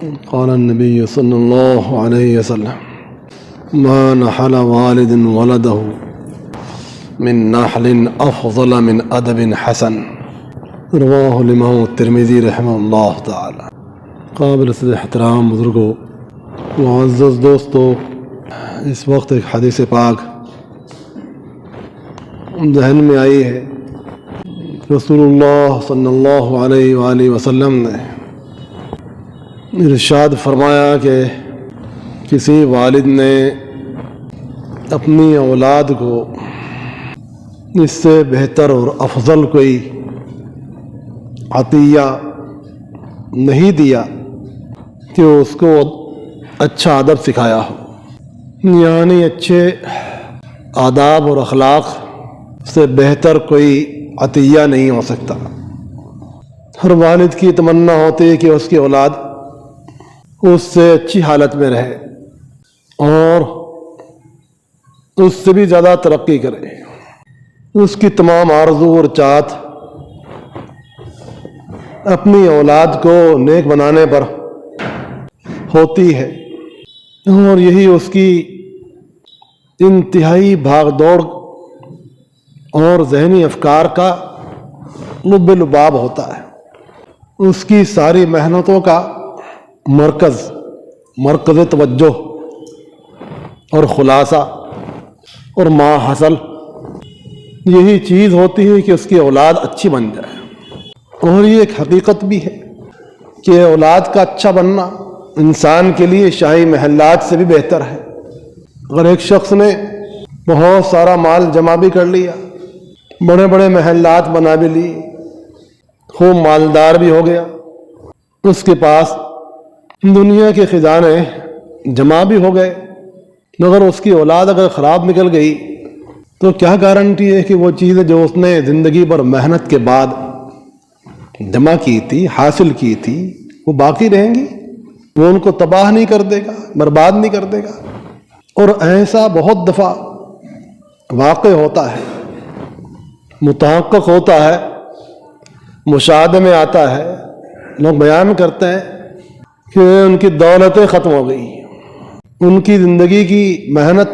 قال النبي صلى الله عليه وسلم ما نحل والد ولده من نحل افضل من ادب حسن رواہ الامام الترمذی رحمہ اللہ تعالی۔ قابل صد احترام بزرگوں، معزز دوستو، اس وقت ایک حدیث پاک ذہن میں آئی ہے۔ رسول اللہ صلی اللہ علیہ وآلہ وسلم نے ارشاد فرمایا کہ کسی والد نے اپنی اولاد کو اس سے بہتر اور افضل کوئی عطیہ نہیں دیا کہ اس کو اچھا ادب سکھایا ہو، یعنی اچھے آداب اور اخلاق سے بہتر کوئی عطیہ نہیں ہو سکتا۔ ہر والد کی تمنا ہوتی ہے کہ اس کی اولاد اس سے اچھی حالت میں رہے اور اس سے بھی زیادہ ترقی کرے۔ اس کی تمام آرزو اور چاہت اپنی اولاد کو نیک بنانے پر ہوتی ہے، اور یہی اس کی انتہائی بھاگ دوڑ اور ذہنی افکار کا لب لباب ہوتا ہے۔ اس کی ساری محنتوں کا مرکز توجہ اور خلاصہ اور ما حاصل یہی چیز ہوتی ہے کہ اس کی اولاد اچھی بن جائے۔ اور یہ ایک حقیقت بھی ہے کہ اولاد کا اچھا بننا انسان کے لیے شاہی محلات سے بھی بہتر ہے۔ اگر ایک شخص نے بہت سارا مال جمع بھی کر لیا، بڑے بڑے محلات بنا بھی لی، خوب مالدار بھی ہو گیا، اس کے پاس دنیا کے خزانے جمع بھی ہو گئے، مگر اس کی اولاد اگر خراب نکل گئی تو کیا گارنٹی ہے کہ وہ چیزیں جو اس نے زندگی پر محنت کے بعد جمع کی تھی، حاصل کی تھی، وہ باقی رہیں گی؟ وہ ان کو تباہ نہیں کر دے گا، برباد نہیں کر دے گا؟ اور ایسا بہت دفعہ واقع ہوتا ہے، متحقق ہوتا ہے، مشاہدے میں آتا ہے، لوگ بیان کرتے ہیں کہ ان کی دولتیں ختم ہو گئی، ان کی زندگی کی محنت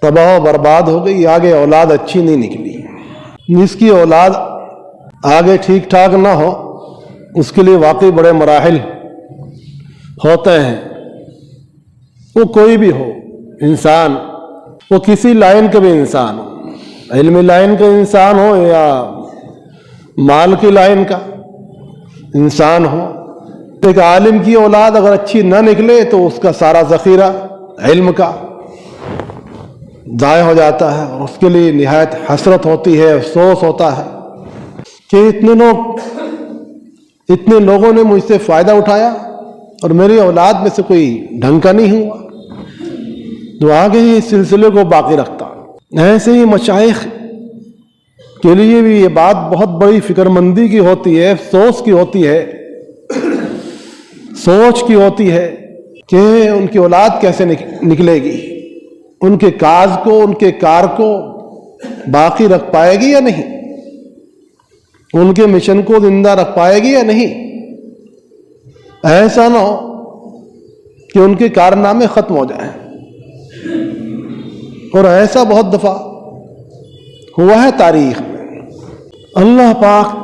تباہ و برباد ہو گئی، آگے اولاد اچھی نہیں نکلی۔ جس کی اولاد آگے ٹھیک ٹھاک نہ ہو، اس کے لیے واقعی بڑے مراحل ہوتے ہیں۔ وہ کوئی بھی ہو انسان، وہ کسی لائن کا بھی انسان ہو، علمی لائن کا انسان ہو یا مال کی لائن کا انسان ہو، ایک عالم کی اولاد اگر اچھی نہ نکلے تو اس کا سارا ذخیرہ علم کا ضائع ہو جاتا ہے، اور اس کے لیے نہایت حسرت ہوتی ہے، افسوس ہوتا ہے کہ اتنے لوگوں نے مجھ سے فائدہ اٹھایا اور میری اولاد میں سے کوئی ڈھنگ کا نہیں ہوا، جو آگے ہی اس سلسلے کو باقی رکھتا۔ ایسے ہی مشائخ کے لیے بھی یہ بات بہت بڑی فکر مندی کی ہوتی ہے، افسوس کی ہوتی ہے، سوچ کی ہوتی ہے کہ ان کی اولاد کیسے نکلے گی، ان کے کاز کو، ان کے کار کو باقی رکھ پائے گی یا نہیں، ان کے مشن کو زندہ رکھ پائے گی یا نہیں۔ ایسا نہ ہو کہ ان کے کارنامے ختم ہو جائیں، اور ایسا بہت دفعہ ہوا ہے تاریخ میں۔ اللہ پاک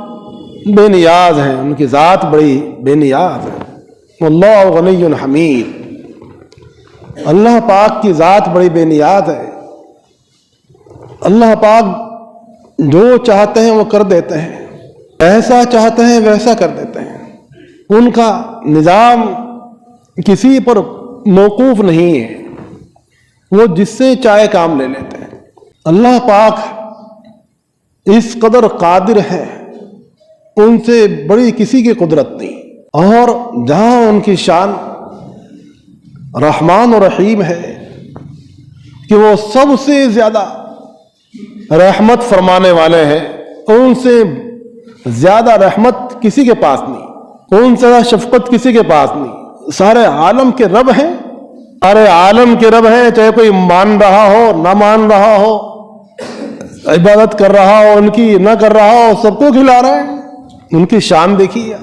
بے نیاز ہیں، ان کی ذات بڑی بے نیاز ہے، واللہ غنی حمید۔ اللہ پاک کی ذات بڑی بے نیاز ہے، اللہ پاک جو چاہتے ہیں وہ کر دیتے ہیں، ایسا چاہتے ہیں ویسا کر دیتے ہیں، ان کا نظام کسی پر موقوف نہیں ہے، وہ جس سے چاہے کام لے لیتے ہیں۔ اللہ پاک اس قدر قادر ہے، ان سے بڑی کسی کی قدرت نہیں، اور جہاں ان کی شان رحمان و رحیم ہے کہ وہ سب سے زیادہ رحمت فرمانے والے ہیں، ان سے زیادہ رحمت کسی کے پاس نہیں، ان سے زیادہ شفقت کسی کے پاس نہیں۔ سارے عالم کے رب ہیں، سارے عالم کے رب ہیں، چاہے کوئی مان رہا ہو نہ مان رہا ہو، عبادت کر رہا ہو ان کی نہ کر رہا ہو، سب کو کھلا رہے ہیں۔ ان کی شان دیکھیے،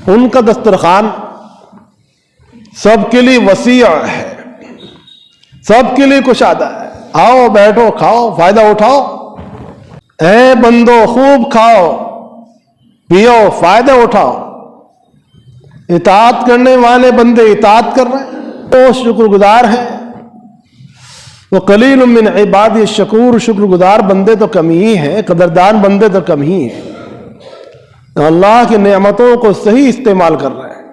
ان کا دسترخوان سب کے لیے وسیع ہے، سب کے لیے کشادہ ہے، آؤ بیٹھو کھاؤ فائدہ اٹھاؤ، اے بندو خوب کھاؤ پیو فائدہ اٹھاؤ۔ اطاعت کرنے والے بندے اطاعت کر رہے ہیں تو شکر گزار ہیں، وہ قلیل من عبادی الشکور، شکر گزار بندے تو کم ہی ہیں، قدردان بندے تو کم ہی ہیں، اللہ کی نعمتوں کو صحیح استعمال کر رہے ہیں۔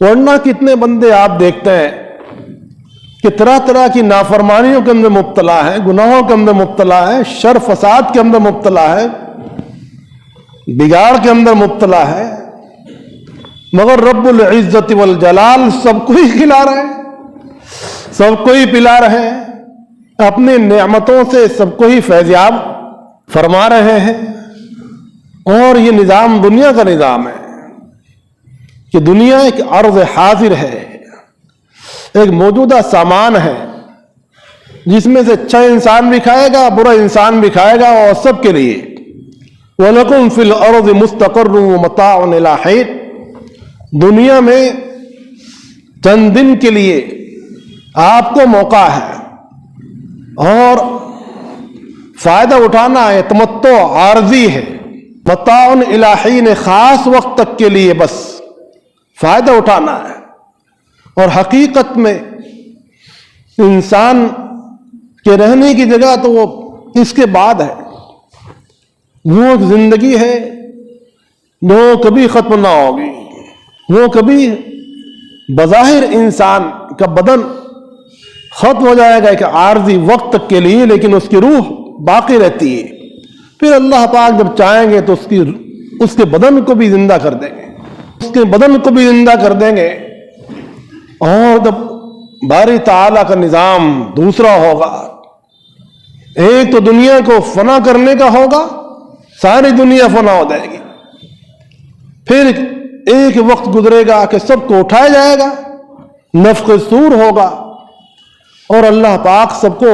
ورنہ کتنے بندے آپ دیکھتے ہیں کہ طرح طرح کی نافرمانیوں کے اندر مبتلا ہے، گناہوں کے اندر مبتلا ہے، شر فساد کے اندر مبتلا ہے، بگاڑ کے اندر مبتلا ہے، مگر رب العزت والجلال سب کو ہی کھلا رہے ہیں، سب کو ہی پلا رہے ہیں، اپنی نعمتوں سے سب کو ہی فیضیاب فرما رہے ہیں۔ اور یہ نظام دنیا کا نظام ہے کہ دنیا ایک عرض حاضر ہے، ایک موجودہ سامان ہے جس میں سے اچھا انسان بھی کھائے گا برا انسان بھی کھائے گا، اور سب کے لیے وَلَكُمْ فِي الْأَرْضِ مُسْتَقَرٌّ وَمَتَاعٌ إِلَىٰ حِينٍ، دنیا میں چند دن کے لیے آپ کو موقع ہے اور فائدہ اٹھانا ہے، تمتع عارضی ہے، متاع الی حین، خاص وقت تک کے لیے بس فائدہ اٹھانا ہے، اور حقیقت میں انسان کے رہنے کی جگہ تو وہ اس کے بعد ہے، وہ ایک زندگی ہے جو کبھی ختم نہ ہوگی، وہ کبھی بظاہر انسان کا بدن ختم ہو جائے گا ایک عارضی وقت تک کے لیے، لیکن اس کی روح باقی رہتی ہے۔ پھر اللہ پاک جب چاہیں گے تو اس کے بدن کو بھی زندہ کر دیں گے، اس کے بدن کو بھی زندہ کر دیں گے، اور جب باری تعالیٰ کا نظام دوسرا ہوگا، ایک تو دنیا کو فنا کرنے کا ہوگا، ساری دنیا فنا ہو جائے گی، پھر ایک وقت گزرے گا کہ سب کو اٹھایا جائے گا، نفخ صور ہوگا اور اللہ پاک سب کو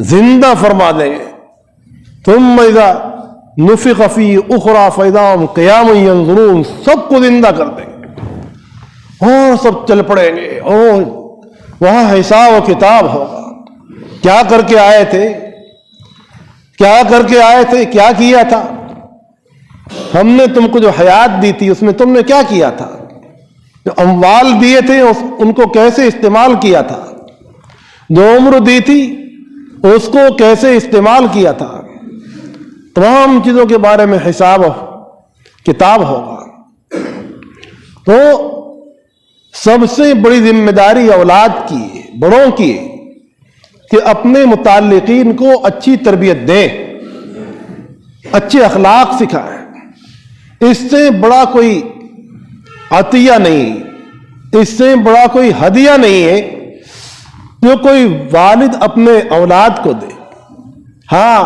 زندہ فرما دیں گے۔ ثم اذا نفخ فی اخری فاذا هم قیام ینظرون، سب کو زندہ کر دیں گے اور سب چل پڑیں گے، اور وہاں حساب و کتاب ہوگا، کیا کر کے آئے تھے، کیا کر کے آئے تھے، کیا کیا تھا، ہم نے تم کو جو حیات دی تھی اس میں تم نے کیا کیا تھا، جو اموال دیے تھے ان کو کیسے استعمال کیا تھا، جو عمر دی تھی اس کو کیسے استعمال کیا تھا، تمام چیزوں کے بارے میں حساب و کتاب ہوگا۔ تو سب سے بڑی ذمہ داری اولاد کی، بڑوں کی، کہ اپنے متعلقین کو اچھی تربیت دیں، اچھے اخلاق سکھائیں۔ اس سے بڑا کوئی عطیہ نہیں، اس سے بڑا کوئی ہدیہ نہیں ہے جو کوئی والد اپنے اولاد کو دے۔ ہاں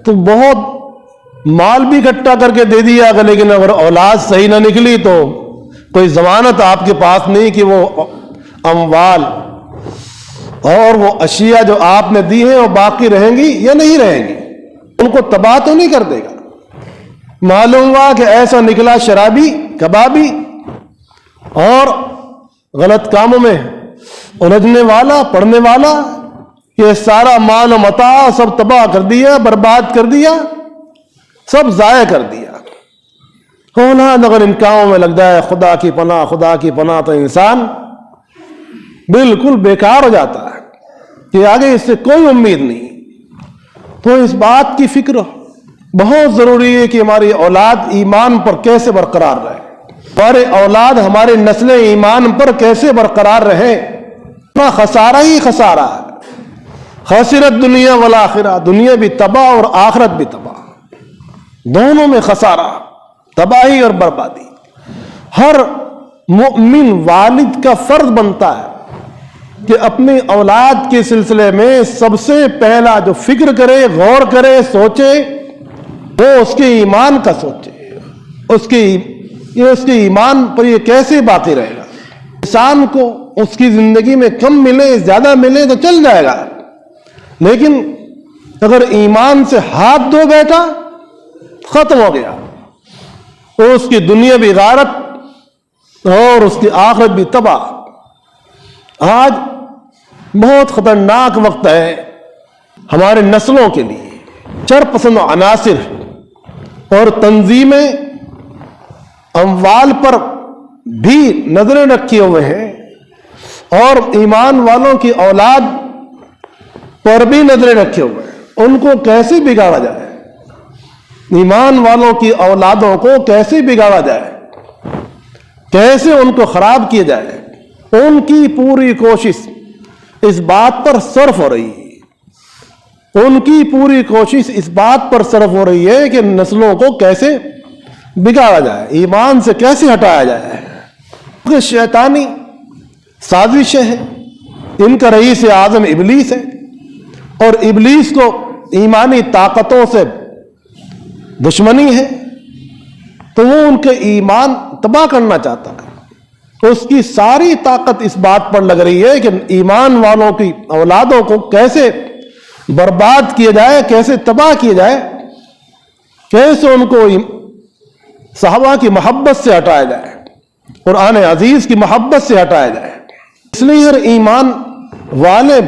تو بہت مال بھی اکٹھا کر کے دے دیا اگر، لیکن اگر اولاد صحیح نہ نکلی تو کوئی ضمانت آپ کے پاس نہیں کہ وہ اموال اور وہ اشیاء جو آپ نے دی ہیں وہ باقی رہیں گی یا نہیں رہیں گی، ان کو تباہ تو نہیں کر دے گا۔ معلوم ہوا کہ ایسا نکلا شرابی، کبابی اور غلط کاموں میں الجھنے والا، پڑھنے والا، یہ سارا مال و متاع سب تباہ کر دیا، برباد کر دیا، سب ضائع کر دیا۔ اولاد اگر ان کاموں میں لگ جائے، خدا کی پناہ، خدا کی پناہ، تو انسان بالکل بیکار ہو جاتا ہے کہ آگے اس سے کوئی امید نہیں۔ تو اس بات کی فکر بہت ضروری ہے کہ ہماری اولاد ایمان پر کیسے برقرار رہے، ہمارے اولاد، ہمارے نسل ایمان پر کیسے برقرار رہے۔ اتنا خسارہ ہی خسارہ ہے، خسرت دنیا والآخرہ، دنیا بھی تباہ اور آخرت بھی تباہ، دونوں میں خسارہ، تباہی اور بربادی۔ ہر مؤمن والد کا فرض بنتا ہے کہ اپنی اولاد کے سلسلے میں سب سے پہلا جو فکر کرے، غور کرے، سوچے، وہ اس کے ایمان کا سوچے، اس کے ایمان پر یہ کیسے باقی رہے گا۔ انسان کو اس کی زندگی میں کم ملے، زیادہ ملے تو چل جائے گا، لیکن اگر ایمان سے ہاتھ دھو بیٹھا، ختم ہو گیا۔ اس کی دنیا بھی غارت اور اس کی آخرت بھی تباہ۔ آج بہت خطرناک وقت ہے ہمارے نسلوں کے لیے۔ شرپسند عناصر اور تنظیمیں اموال پر بھی نظریں رکھے ہوئے ہیں اور ایمان والوں کی اولاد پر بھی نظریں رکھے ہوئے ہیں۔ ان کو کیسے بگاڑا جائے، ایمان والوں کی اولادوں کو کیسے بگاڑا جائے، کیسے ان کو خراب کیا جائے، ان کی پوری کوشش اس بات پر صرف ہو رہی ہے، ان کی پوری کوشش اس بات پر صرف ہو رہی ہے کہ نسلوں کو کیسے بگاڑا جائے، ایمان سے کیسے ہٹایا جائے۔ یہ شیطانی سازشیں ہیں، ان کا رئیس اعظم ابلیس ہے، اور ابلیس کو ایمانی طاقتوں سے دشمنی ہے، تو وہ ان کے ایمان تباہ کرنا چاہتا ہے۔ اس کی ساری طاقت اس بات پر لگ رہی ہے کہ ایمان والوں کی اولادوں کو کیسے برباد کیا جائے، کیسے تباہ کیا جائے، کیسے ان کو صحابہ کی محبت سے ہٹایا جائے، قرآن عزیز کی محبت سے ہٹایا جائے۔ اس لیے ہر ایمان والے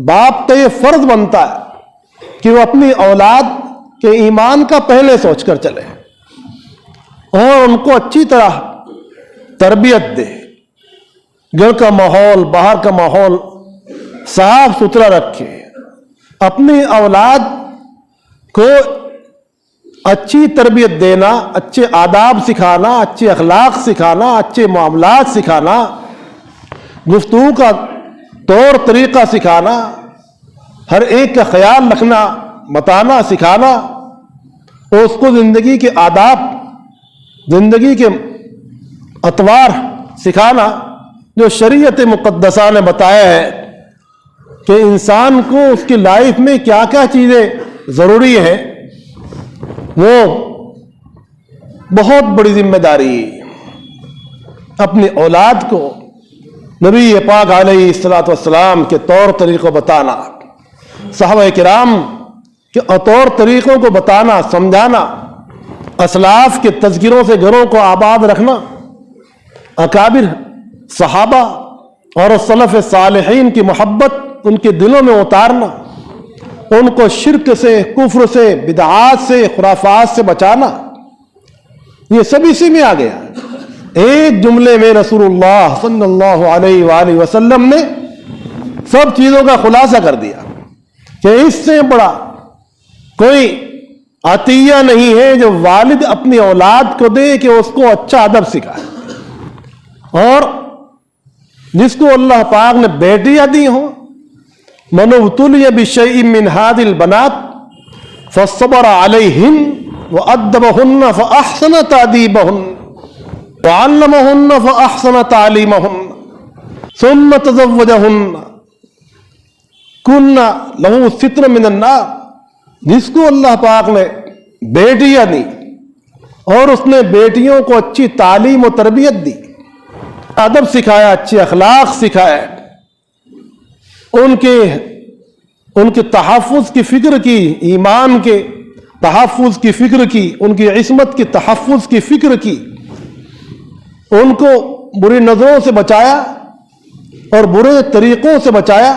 باپ کا یہ فرض بنتا ہے کہ وہ اپنی اولاد کے ایمان کا پہلے سوچ کر چلے اور ان کو اچھی طرح تربیت دے، گھر کا ماحول، باہر کا ماحول صاف ستھرا رکھے، اپنی اولاد کو اچھی تربیت دینا، اچھے آداب سکھانا، اچھے اخلاق سکھانا، اچھے معاملات سکھانا، گفتگو کا طور طریقہ سکھانا، ہر ایک کا خیال رکھنا، بتانا، سکھانا، اور اس کو زندگی کے آداب، زندگی کے اطوار سکھانا جو شریعت مقدسہ نے بتایا ہے کہ انسان کو اس کی لائف میں کیا کیا چیزیں ضروری ہیں، وہ بہت بڑی ذمہ داری ہے۔ اپنی اولاد کو نبی پاک علیہ الصلوۃ والسلام کے طور طریقوں بتانا، صحابہ کرام کے طور طریقوں کو بتانا، سمجھانا، اسلاف کے تذکروں سے گھروں کو آباد رکھنا، اکابر صحابہ اور سلف صالحین کی محبت ان کے دلوں میں اتارنا، ان کو شرک سے، کفر سے، بدعات سے، خرافات سے بچانا، یہ سب اسی میں آ گیا۔ ایک جملے میں رسول اللہ صلی اللہ علیہ وآلہ وسلم نے سب چیزوں کا خلاصہ کر دیا کہ اس سے بڑا کوئی عطیہ نہیں ہے جو والد اپنی اولاد کو دے کہ اس کو اچھا ادب سکھائے، اور جس کو اللہ پاک نے بیٹیاں دی ہوں، من ابتلی بشیء من هذه البنات فصبر علیہن وادبہن فاحسن تادیبہن وعلمہن فاحسن تعلیمہن ثم تزوجہن کن لہ ستر من النار۔ جس کو اللہ پاک نے بیٹیاں دی اور اس نے بیٹیوں کو اچھی تعلیم و تربیت دی، ادب سکھایا، اچھے اخلاق سکھائے، ان کے تحفظ کی فکر کی، ایمان کے تحفظ کی فکر کی، ان کی عصمت کی تحفظ کی فکر کی، ان کو بری نظروں سے بچایا اور برے طریقوں سے بچایا،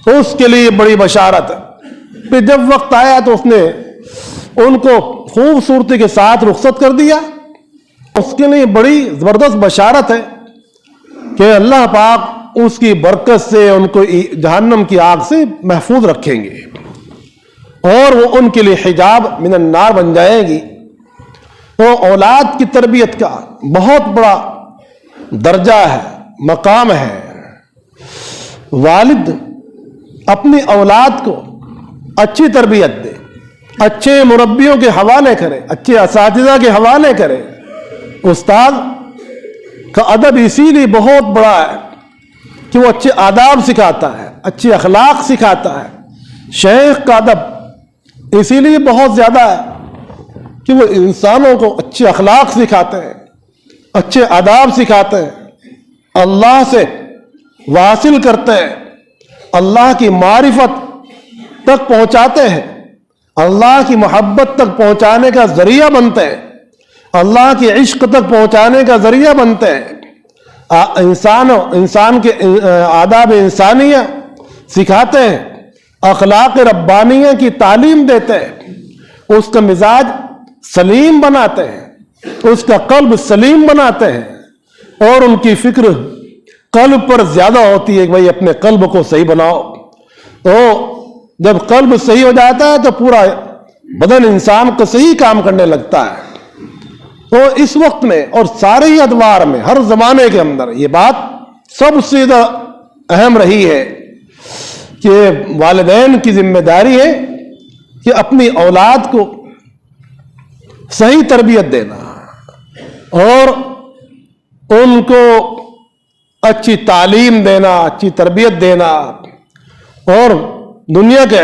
اس کے لیے بڑی بشارت ہے۔ پھر جب وقت آیا تو اس نے ان کو خوبصورتی کے ساتھ رخصت کر دیا، اس کے لیے بڑی زبردست بشارت ہے کہ اللہ پاک اس کی برکت سے ان کو جہنم کی آگ سے محفوظ رکھیں گے اور وہ ان کے لیے حجاب من النار بن جائے گی۔ تو اولاد کی تربیت کا بہت بڑا درجہ ہے، مقام ہے۔ والد اپنی اولاد کو اچھی تربیت دے، اچھے مربیوں کے حوالے کرے، اچھے اساتذہ کے حوالے کرے۔ استاد کا ادب اسی لیے بہت بڑا ہے کہ وہ اچھے آداب سکھاتا ہے، اچھے اخلاق سکھاتا ہے۔ شیخ کا ادب اسی لیے بہت زیادہ ہے کہ وہ انسانوں کو اچھے اخلاق سکھاتے ہیں، اچھے آداب سکھاتے ہیں، اللہ سے واصل کرتے ہیں، اللہ کی معرفت تک پہنچاتے ہیں، اللہ کی محبت تک پہنچانے کا ذریعہ بنتے ہیں، اللہ کے عشق تک پہنچانے کا ذریعہ بنتے ہیں، انسان کے آداب انسانیہ سکھاتے ہیں، اخلاق ربانیہ کی تعلیم دیتے ہیں، اس کا مزاج سلیم بناتے ہیں، اس کا قلب سلیم بناتے ہیں، اور ان کی فکر قلب پر زیادہ ہوتی ہے کہ بھائی اپنے قلب کو صحیح بناؤ۔ تو جب قلب صحیح ہو جاتا ہے تو پورا بدن انسان کو صحیح کام کرنے لگتا ہے۔ تو اس وقت میں اور سارے ہی ادوار میں، ہر زمانے کے اندر یہ بات سب سے زیادہ اہم رہی ہے کہ والدین کی ذمہ داری ہے کہ اپنی اولاد کو صحیح تربیت دینا اور ان کو اچھی تعلیم دینا، اچھی تربیت دینا، اور دنیا کے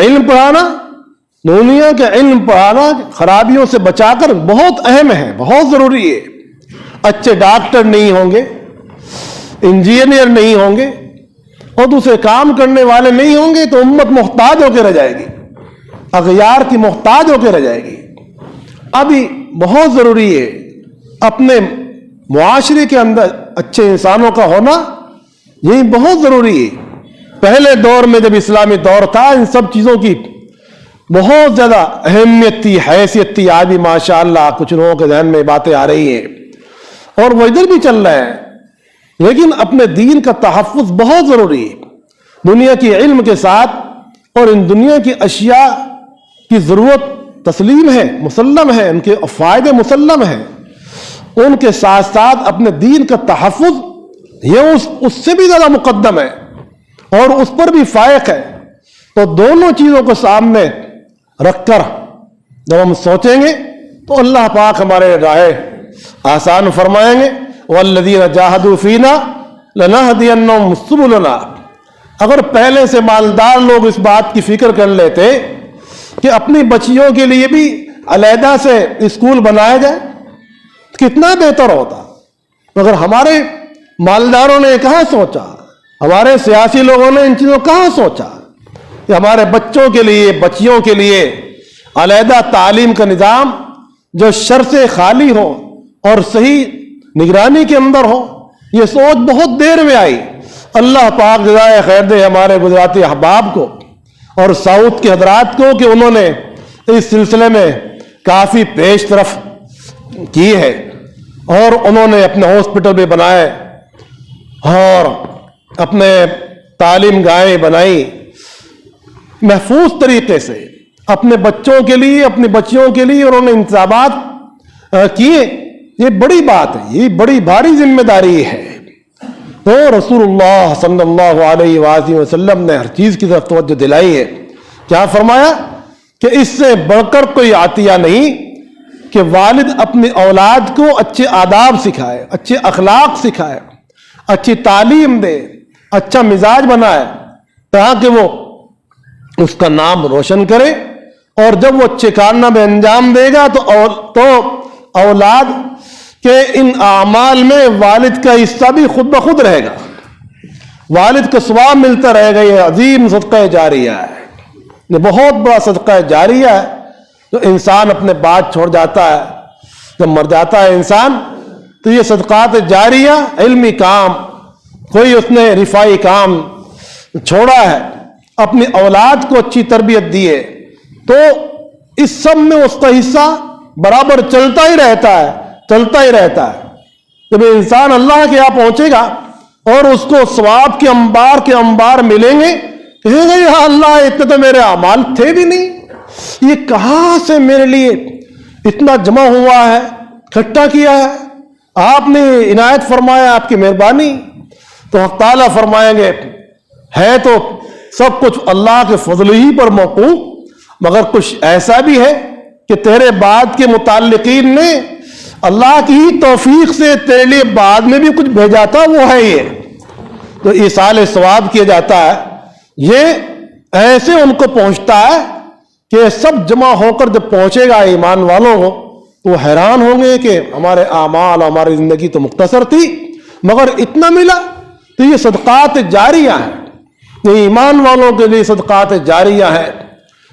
علم پڑھانا خرابیوں سے بچا کر بہت اہم ہے، بہت ضروری ہے۔ اچھے ڈاکٹر نہیں ہوں گے، انجینئر نہیں ہوں گے اور دوسرے کام کرنے والے نہیں ہوں گے تو امت محتاج ہو کے رہ جائے گی، اغیار کی محتاج ہو کے رہ جائے گی۔ ابھی بہت ضروری ہے اپنے معاشرے کے اندر اچھے انسانوں کا ہونا، یہی بہت ضروری ہے۔ پہلے دور میں جب اسلامی دور تھا ان سب چیزوں کی بہت زیادہ اہمیت تھی، حیثیت تھی۔ آج بھی ماشاءاللہ کچھ لوگوں کے ذہن میں باتیں آ رہی ہیں اور وہ ادھر بھی چل رہے ہیں، لیکن اپنے دین کا تحفظ بہت ضروری ہے۔ دنیا کی علم کے ساتھ اور ان دنیا کی اشیاء کی ضرورت تسلیم ہے، مسلم ہے، ان کے فائدے مسلم ہیں، ان کے ساتھ ساتھ اپنے دین کا تحفظ یہ اس سے بھی زیادہ مقدم ہے اور اس پر بھی فائق ہے۔ تو دونوں چیزوں کو سامنے رکھ کر جب ہم سوچیں گے تو اللہ پاک ہمارے راہ آسان فرمائیں گے۔ وَالَّذِينَ جَاهَدُوا فِينَا لَنَهْدِيَنَّهُمْ سُبُلَنَا۔ اگر پہلے سے مالدار لوگ اس بات کی فکر کر لیتے کہ اپنی بچیوں کے لیے بھی علیحدہ سے اسکول بنایا جائے کتنا بہتر ہوتا، مگر ہمارے مالداروں نے کہاں سوچا، ہمارے سیاسی لوگوں نے ان چیزوں کہاں سوچا کہ ہمارے بچوں کے لیے، بچیوں کے لیے علیحدہ تعلیم کا نظام جو شر سے خالی ہو اور صحیح نگرانی کے اندر ہو۔ یہ سوچ بہت دیر میں آئی۔ اللہ پاک جزائے خیر دے ہمارے گجراتی احباب کو اور ساؤتھ کے حضرات کو کہ انہوں نے اس سلسلے میں کافی پیش رفت کی ہے اور انہوں نے اپنے ہاسپٹل بھی بنائے اور اپنے تعلیم گاہیں بنائی محفوظ طریقے سے اپنے بچوں کے لیے، اپنی بچیوں کے لیے انہوں نے انتظامات کیے۔ یہ بڑی بات ہے، یہ بڑی بھاری ذمہ داری ہے۔ تو رسول اللہ صلی اللہ علیہ وآلہ وسلم نے ہر چیز کی طرف توجہ دلائی ہے۔ کیا فرمایا کہ اس سے بڑھ کر کوئی عطیہ نہیں کہ والد اپنی اولاد کو اچھے آداب سکھائے، اچھے اخلاق سکھائے، اچھی تعلیم دے، اچھا مزاج بنائے تاکہ وہ اس کا نام روشن کرے، اور جب وہ اچھے کارنامے انجام دے گا تو اولاد کہ ان اعمال میں والد کا حصہ بھی خود بخود رہے گا، والد کا ثواب ملتا رہے گا۔ یہ عظیم صدقہ جاریہ ہے، یہ بہت بڑا صدقہ جاریہ ہے جو انسان اپنے بعد چھوڑ جاتا ہے۔ جب مر جاتا ہے انسان تو یہ صدقات جاریہ، علمی کام، کوئی اس نے رفائی کام چھوڑا ہے، اپنی اولاد کو اچھی تربیت دی ہے، تو اس سب میں اس کا حصہ برابر چلتا ہی رہتا ہے، چلتا ہی رہتا ہے۔ جب انسان اللہ کے یہاں پہنچے گا اور اس کو ثواب کے انبار ملیں گے، کہے گا یا اللہ اتنے تو میرے اعمال تھے بھی نہیں، یہ کہاں سے میرے لیے اتنا جمع ہوا ہے، اکٹھا کیا ہے، آپ نے عنایت فرمایا، آپ کی مہربانی۔ تو حق تعالیٰ فرمائیں گے ہے تو سب کچھ اللہ کے فضل ہی پر موقوف، مگر کچھ ایسا بھی ہے کہ تیرے بعد کے متعلقین نے اللہ کی ہی توفیق سے تیرے لیے بعد میں بھی کچھ بھیجا تھا، وہ ہے یہ، تو ایصال ثواب کیا جاتا ہے۔ یہ ایسے ان کو پہنچتا ہے کہ سب جمع ہو کر جب پہنچے گا ایمان والوں کو تو وہ حیران ہوں گے کہ ہمارے اعمال، ہماری زندگی تو مختصر تھی مگر اتنا ملا۔ تو یہ صدقات جاریہ ہیں، یہ ایمان والوں کے لیے صدقات جاریہ ہیں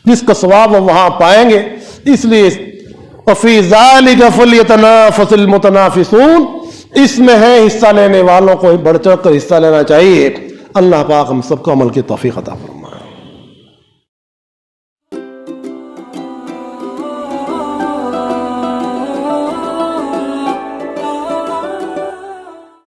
جس کا ثواب وہ وہاں پائیں گے۔ اس لیے وفی ذالک فلیتنافس المتنافسون، اس میں ہے حصہ لینے والوں کو بڑھ چڑھ کر حصہ لینا چاہیے۔ اللہ پاک ہم سب کو عمل کی توفیق عطا فرمائے۔